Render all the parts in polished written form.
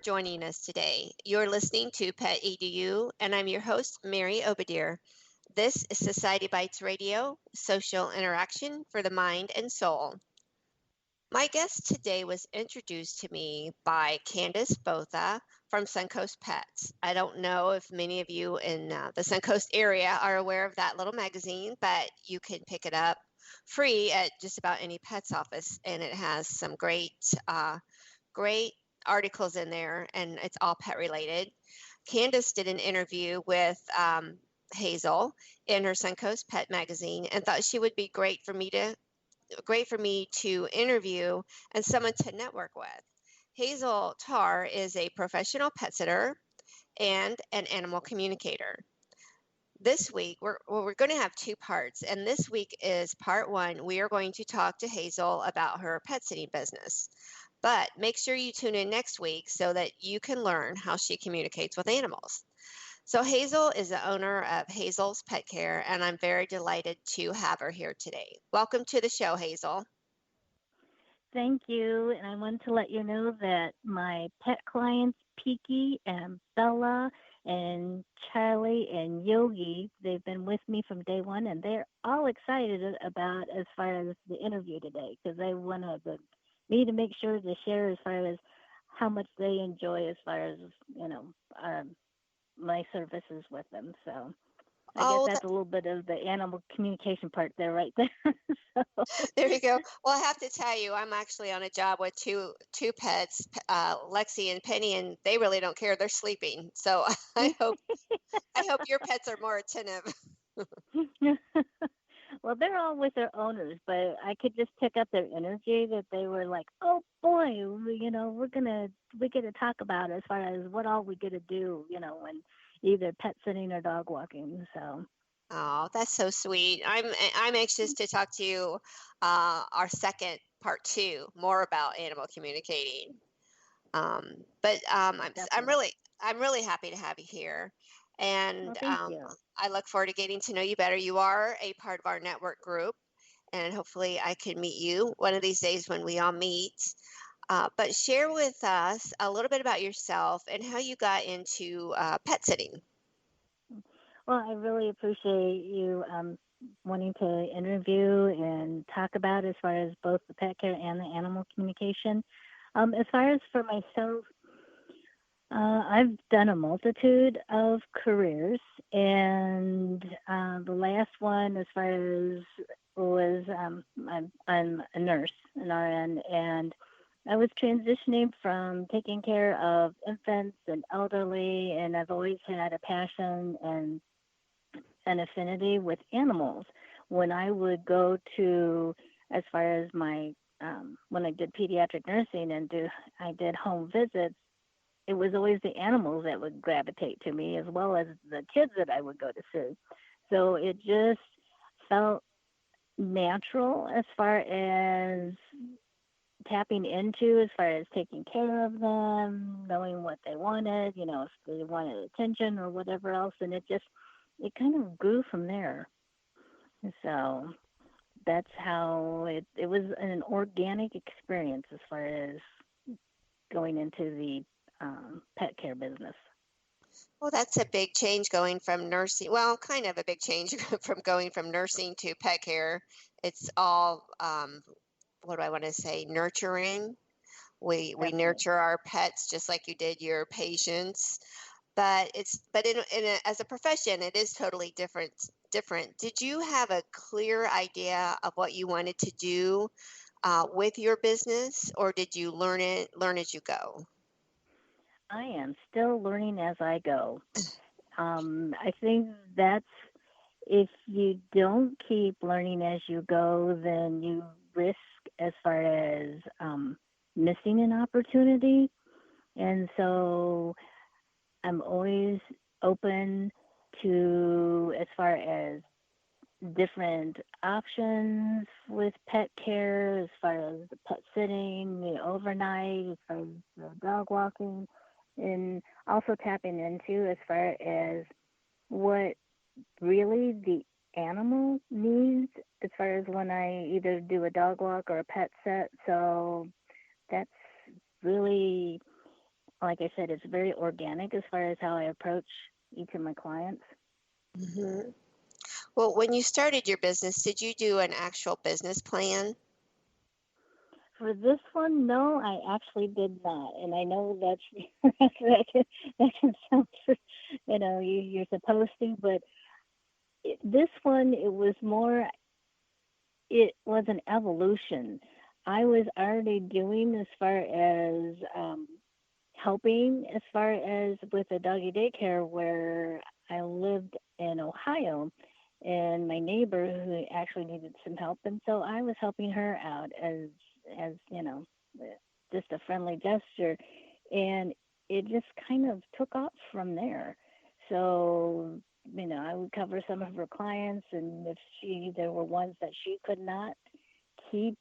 joining us today. You're listening to Pet EDU, and I'm your host, Mary Obadir. This is Society Bites Radio, social interaction for the mind and soul. My guest today was introduced to me by Candace Botha from Suncoast Pets. I don't know if many of you in the Suncoast area are aware of that little magazine, but you can pick it up free at just about any pet's office, and it has some great articles in there, and it's all pet related. Candace did an interview with Hazel in her Suncoast Pet magazine, and thought she would be great for me to interview and someone to network with. Hazel TARR is a professional pet sitter and an animal communicator. This week, we're going to have two parts, and this week is part one. We are going to talk to Hazel about her pet sitting business. But make sure you tune in next week so that you can learn how she communicates with animals. So Hazel is the owner of Hazel's Pet Care, and I'm very delighted to have her here today. Welcome to the show, Hazel. Thank you. And I want to let you know that my pet clients, Piki and Bella and Charlie and Yogi, they've been with me from day one, and they're all excited about as far as the interview today, because they wanted me to make sure to share as far as how much they enjoy as far as, my services with them. So I guess that's a little bit of the animal communication part there, right there. So. There you go. Well, I have to tell you, I'm actually on a job with two pets, Lexi and Penny, and they really don't care. They're sleeping. So I hope your pets are more attentive. Well, they're all with their owners, but I could just pick up their energy that they were like, oh boy, we get to talk about as far as what all we get to do, when either pet sitting or dog walking. So. Oh, that's so sweet. I'm anxious to talk to you, our second part two, more about animal communicating. I'm really happy to have you here. And I look forward to getting to know you better. You are a part of our network group, and hopefully I can meet you one of these days when we all meet. But share with us a little bit about yourself and how you got into pet sitting. Well, I really appreciate you wanting to interview and talk about as far as both the pet care and the animal communication. As far as for myself, I've done a multitude of careers, and the last one, as far as was, I'm a nurse, an RN, and I was transitioning from taking care of infants and elderly, and I've always had a passion and an affinity with animals. When I would go to, as far as my, when I did pediatric nursing and I did home visits, it was always the animals that would gravitate to me, as well as the kids that I would go to see. So it just felt natural as far as tapping into, as far as taking care of them, knowing what they wanted, if they wanted attention or whatever else. And it kind of grew from there. So that's how it was an organic experience as far as going into the pet care business. Well, that's a big change going from nursing. Well, kind of a big change from going from nursing to pet care. It's all, what do I want to say, nurturing. We nurture our pets just like you did your patients. But as a profession, it is totally different. Did you have a clear idea of what you wanted to do with your business, or did you learn as you go? I am still learning as I go. I think that's, if you don't keep learning as you go, then you risk as far as missing an opportunity. And so I'm always open to, as far as different options with pet care, as far as the pet sitting, the overnight, as far as the dog walking, and also tapping into as far as what really the animal needs as far as when I either do a dog walk or a pet set. So that's really like I said, it's very organic as far as how I approach each of my clients. Hmm. Well, when you started your business, did you do an actual business plan? For this one, no, I actually did not, and I know that's that can sound, you're supposed to, but this one it was more. It was an evolution. I was already doing as far as helping as far as with a doggy daycare where I lived in Ohio and my neighbor who actually needed some help, and so I was helping her out as just a friendly gesture, and it just kind of took off from there. So I would cover some of her clients, and if there were ones that she could not keep,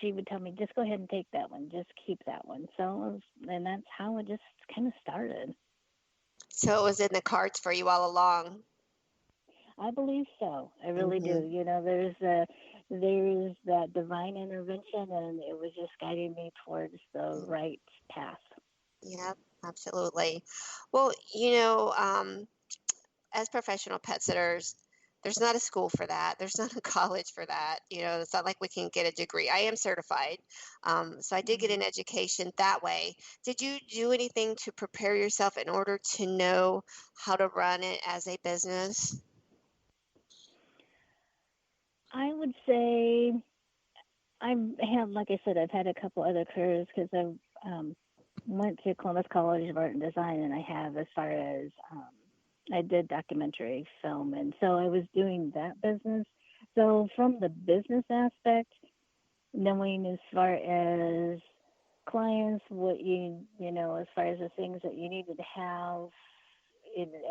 she would tell me, just go ahead and take that one, just keep that one. And that's how it just kind of started. So it was in the cards for you all along. I believe so. I really Hmm. do. There's that divine intervention, and it was just guiding me towards the right path. Yeah, absolutely. Well, as professional pet sitters, there's not a school for that. There's not a college for that. It's not like we can get a degree. I am certified. So I did get an Hmm. education that way. Did you do anything to prepare yourself in order to know how to run it as a business? I would say like I said, I've had a couple other careers because I've went to Columbus College of Art and Design, and I have as far as I did documentary film, and so I was doing that business. So from the business aspect, knowing as far as clients, what as far as the things that you needed to have,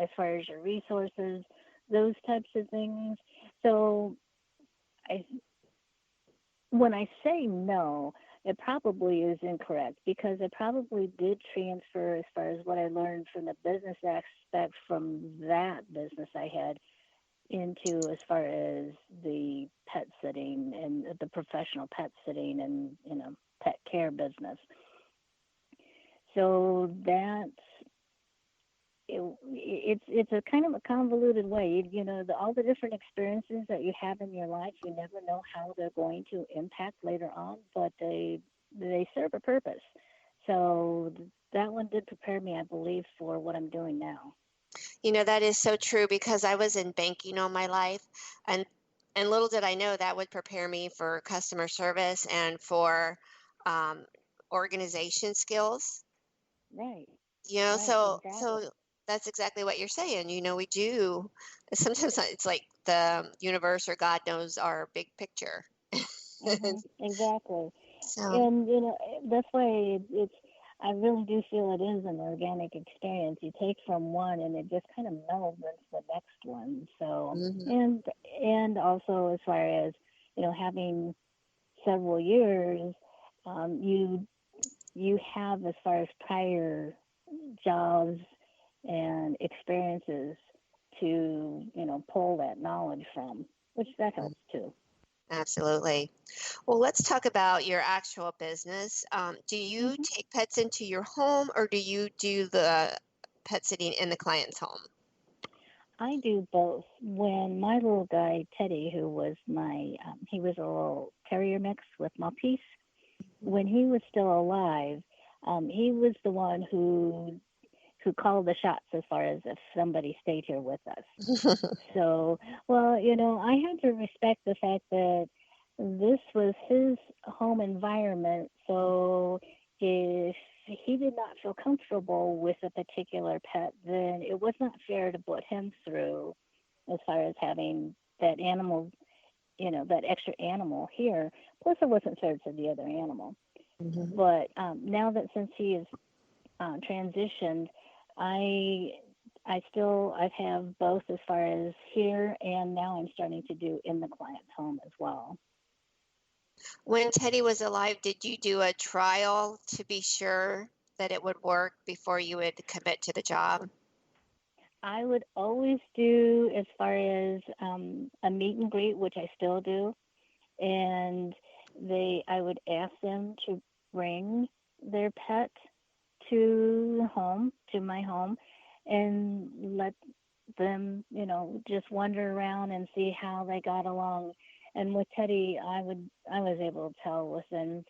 as far as your resources, those types of things. So I when I say no, it probably is incorrect because I probably did transfer as far as what I learned from the business aspect from that business I had into as far as the pet sitting and the professional pet sitting and pet care business. So that's it's a kind of a convoluted way. All the different experiences that you have in your life, you never know how they're going to impact later on, but they serve a purpose. So that one did prepare me, I believe, for what I'm doing now. That is so true because I was in banking all my life, and little did I know that would prepare me for customer service and for um, organization skills. Right, right, So exactly. that's exactly what you're saying. We do. Sometimes it's like the universe or God knows our big picture. Exactly. So, And that's why it's I really do feel it is an organic experience. You take from one and it just kind of melds into the next one. So mhm. and also as far as having several years, you have as far as prior jobs and experiences to pull that knowledge from, which that helps too. Absolutely. Well, let's talk about your actual business. Do you Hmm. take pets into your home or do you do the pet sitting in the client's home? I do both. When my little guy Teddy, who was he was a little terrier mix with Maltese. When he was still alive, he was the one who called the shots as far as if somebody stayed here with us. So, well, I had to respect the fact that this was his home environment. So, if he did not feel comfortable with a particular pet, then it was not fair to put him through as far as having that animal, that extra animal here. Plus, it wasn't fair to the other animal. Mhm. But now that since he is transitioned, I I have both as far as here and now I'm starting to do in the client's home as well. When Teddy was alive, did you do a trial to be sure that it would work before you would commit to the job? I would always do as far as a meet and greet, which I still do, and I would ask them to bring their pet to my home, and let them, just wander around and see how they got along. And with Teddy, I was able to tell within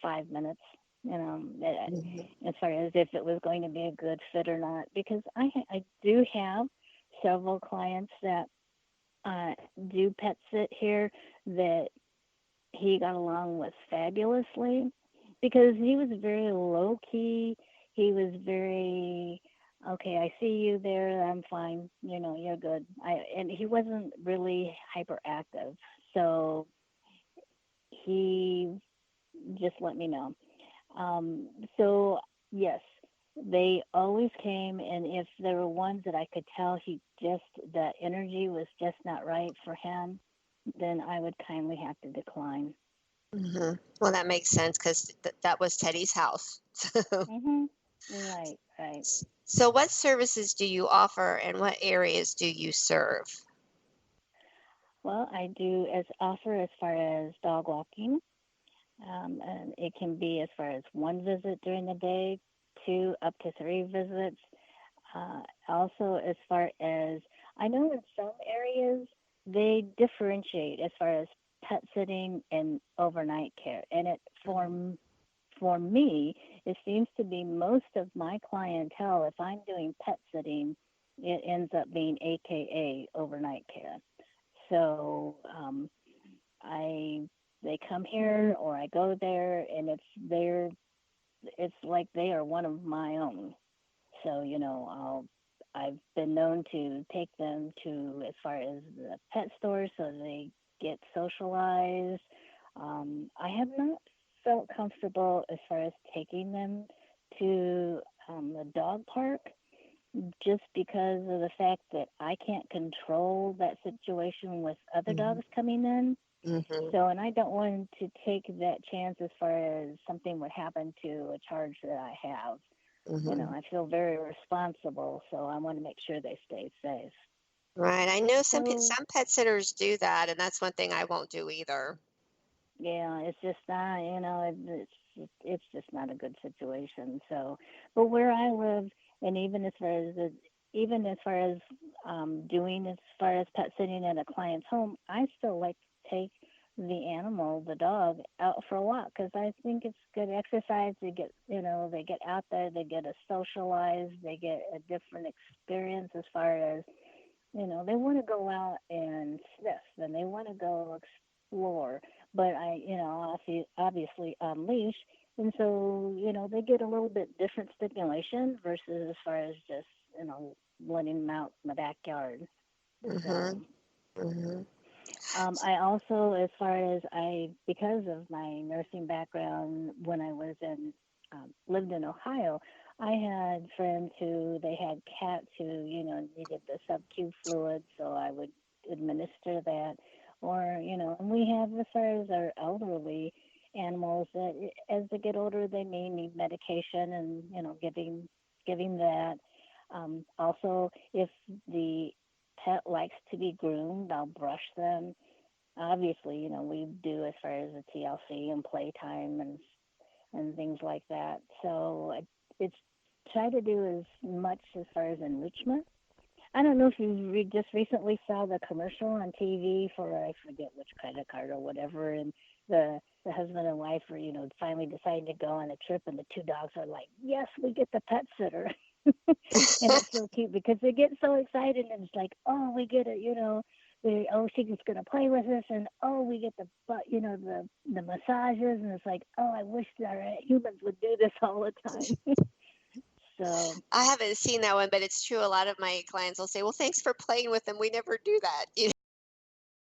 5 minutes, Mhm. as far as if it was going to be a good fit or not. Because I do have several clients that do pet sit here that he got along with fabulously, because he was very low key. He was very, okay, I see you there. I'm fine. You're good. And he wasn't really hyperactive. So he just let me know. So yes, they always came, and if there were ones that I could tell that energy was just not right for him, then I would kindly have to decline. Well, that makes sense because that was Teddy's house. Mhm. Right, right. So, what services do you offer and what areas do you serve? Well, I do offer as far as dog walking, and it can be as far as one visit during the day, two up to three visits. Also, as far as I know, in some areas they differentiate as far as pet sitting and overnight care, and for me, it seems to be most of my clientele. If I'm doing pet sitting, it ends up being AKA overnight care. So I they come here or I go there, and it's like they are one of my own. So I've been known to take them to as far as the pet store so they get socialized. I have not felt comfortable as far as taking them to the dog park, just because of the fact that I can't control that situation with other Mhm. dogs coming in. Mhm. So, and I don't want to take that chance as far as something would happen to a charge that I have. Mhm. I feel very responsible, so I want to make sure they stay safe. Right. I know So, some pet sitters do that, and that's one thing I won't do either. yeah, it's just not, it's just not a good situation. So, but where I live, and even as far as doing as far as pet sitting at a client's home, I still like to take the animal, the dog, out for a walk, because I think it's good exercise. They get out there, they get a socialize, they get a different experience as far as they want to go out and sniff, and they want to go explore, but obviously on leash, and so they get a little bit different stimulation versus as far as just letting them out in the backyard. So Mhm. Mhm. I also, as far as because of my nursing background, when I was lived in Ohio, I had friends who they had cats who, needed the sub-Q fluid, so I would administer that. Or, and we have as far as our elderly animals that as they get older, they may need medication, and, giving that. Also, if the pet likes to be groomed, I'll brush them. Obviously, we do as far as the TLC and playtime and things like that. So it's try to do as much as far as enrichment. I don't know if you just recently saw the commercial on TV for, I forget which credit card or whatever, and the husband and wife are finally deciding to go on a trip, and the two dogs are like, yes, we get the pet sitter. And it's so cute because they get so excited, and it's like, oh, we get it, she's gonna play with us, and oh, we get the massages, and it's like, oh, I wish that our humans would do this all the time. So I haven't seen that one, but it's true. A lot of my clients will say, "Well, thanks for playing with them. We never do that."